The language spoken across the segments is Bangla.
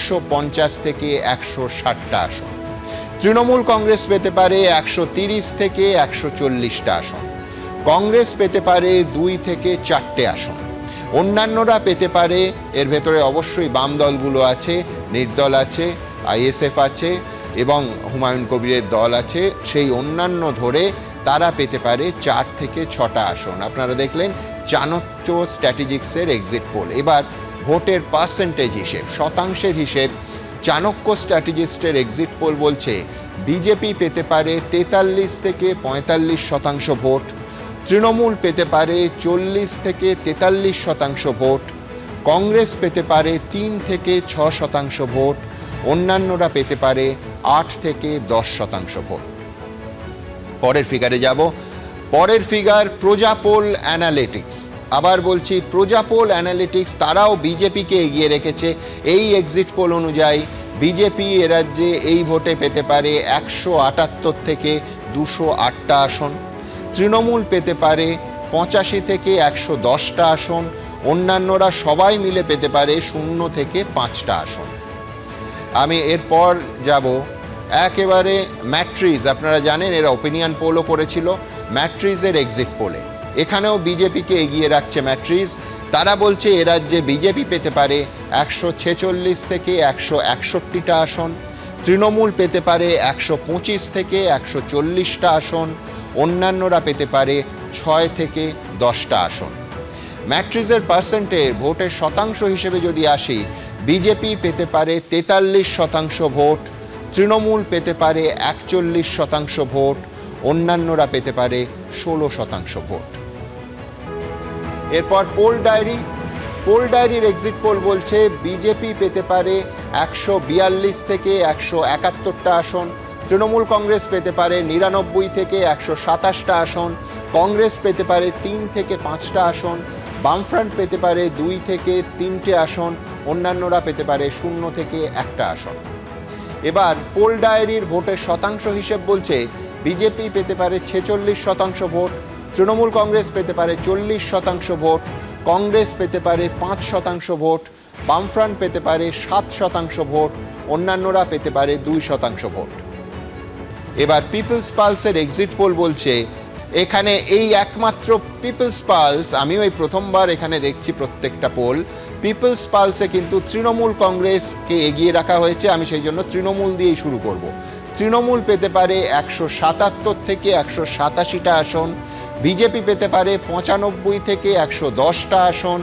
150 থেকে 160টা আসন। তৃণমূল কংগ্রেস পেতে পারে 130 থেকে 140টা আসন। কংগ্রেস পেতে পারে 2 থেকে 4টে আসন। অন্যান্যরা পেতে পারে, এর ভেতরে অবশ্যই বাম দলগুলো আছে, নির্দল আছে, আইএসএফ আছে এবং হুমায়ুন কবিরের দল আছে, সেই অন্যান্য ধরে তারা পেতে পারে 4 থেকে 6টা আসন। আপনারা দেখলেন চাণক্য স্ট্র্যাটেজিক্সের এক্সিট পোল। এবার ভোটের পার্সেন্টেজ হিসেব, শতাংশের হিসেব, চাণক্য স্ট্র্যাটেজিস্টের এক্সিট পোল বলছে বিজেপি পেতে পারে 43 থেকে 45% ভোট, তৃণমূল পেতে পারে 40 থেকে 43% ভোট, কংগ্রেস পেতে পারে 3 থেকে 6% ভোট, অন্যান্যরা পেতে পারে 8 থেকে 10% ভোট। পরের ফিগারে যাব। পরের ফিগার প্রজাপোল অ্যানালিটিক্স। আবার বলছি, প্রজাপোল অ্যানালিটিক্স তারাও বিজেপিকে এগিয়ে রেখেছে। এই এক্সিট পোল অনুযায়ী বিজেপি এ রাজ্যে এই ভোটে পেতে পারে 178 থেকে 208টা আসন, তৃণমূল পেতে পারে 85 থেকে 110টা আসন, অন্যান্যরা সবাই মিলে পেতে পারে 0 থেকে 5টা আসন। আমি এরপর যাব একেবারে ম্যাট্রিজ। আপনারা জানেন এরা ওপিনিয়ন পোলও করেছিল, ম্যাট্রিজের এক্সিট পোলে এখানেও বিজেপিকে এগিয়ে রাখছে ম্যাট্রিজ। তারা বলছে এ রাজ্যে বিজেপি পেতে পারে 146 থেকে 161টা আসন, তৃণমূল পেতে পারে 125 থেকে 140টা আসন, অন্যান্যরা পেতে পারে 6 থেকে 10টা আসন। ম্যাট্রিজের পার্সেন্টের ভোটের শতাংশ হিসেবে যদি আসি, বিজেপি পেতে পারে 43% ভোট, তৃণমূল পেতে পারে 41% ভোট, অন্যান্যরা পেতে পারে 16% ভোট। এরপর পোল ডায়েরি। পোল ডায়েরির এক্সিট পোল বলছে বিজেপি পেতে পারে 142 থেকে 171টা আসন, তৃণমূল কংগ্রেস পেতে পারে 99 থেকে 127টা আসন, কংগ্রেস পেতে পারে 3 থেকে 5টা আসন, বামফ্রন্ট পেতে পারে 2 থেকে 3টে আসন, অন্যান্যরা পেতে পারে 0 থেকে 1টা আসন। এবার পোল ডায়েরির ভোটের শতাংশ হিসেব বলছে বিজেপি পেতে পারে 46% ভোট, তৃণমূল কংগ্রেস পেতে পারে 40% ভোট, কংগ্রেস পেতে পারে 5% ভোট, বামফ্রন্ট পেতে পারে 7% ভোট, অন্যান্যরা পেতে পারে 2% ভোট। এবার পিপলস পালসের এক্সিট পোল বলছে এখানে এই একমাত্র পিপলস পালস, আমিও এই প্রথমবার এখানে দেখছি প্রত্যেকটা পোল, পিপলস পালসে কিন্তু তৃণমূল কংগ্রেসকে এগিয়ে রাখা হয়েছে। আমি সেই জন্য তৃণমূল দিয়েই শুরু করব। তৃণমূল পেতে পারে 177 থেকে 187টা আসন, বিজেপি পেতে পারে 95 থেকে 110টা আসন,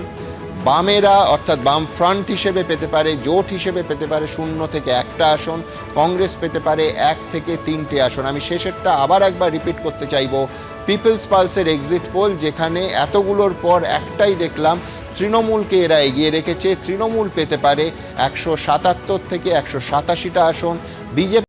বামেরা অর্থাৎ বাম ফ্রন্ট হিসেবে পেতে পারে, জোট হিসেবে পেতে পারে 0 থেকে 1টা আসন, কংগ্রেস পেতে পারে 1 থেকে 3টে আসন। আমি শেষেরটা আবার একবার রিপিট করতে চাইব, পিপলস পালসের এক্সিট পোল, যেখানে এতগুলোর পর একটাই দেখলাম তৃণমূলকে এরা এগিয়ে রেখেছে। তৃণমূল পেতে পারে 177 থেকে 187টা আসন, বিজেপি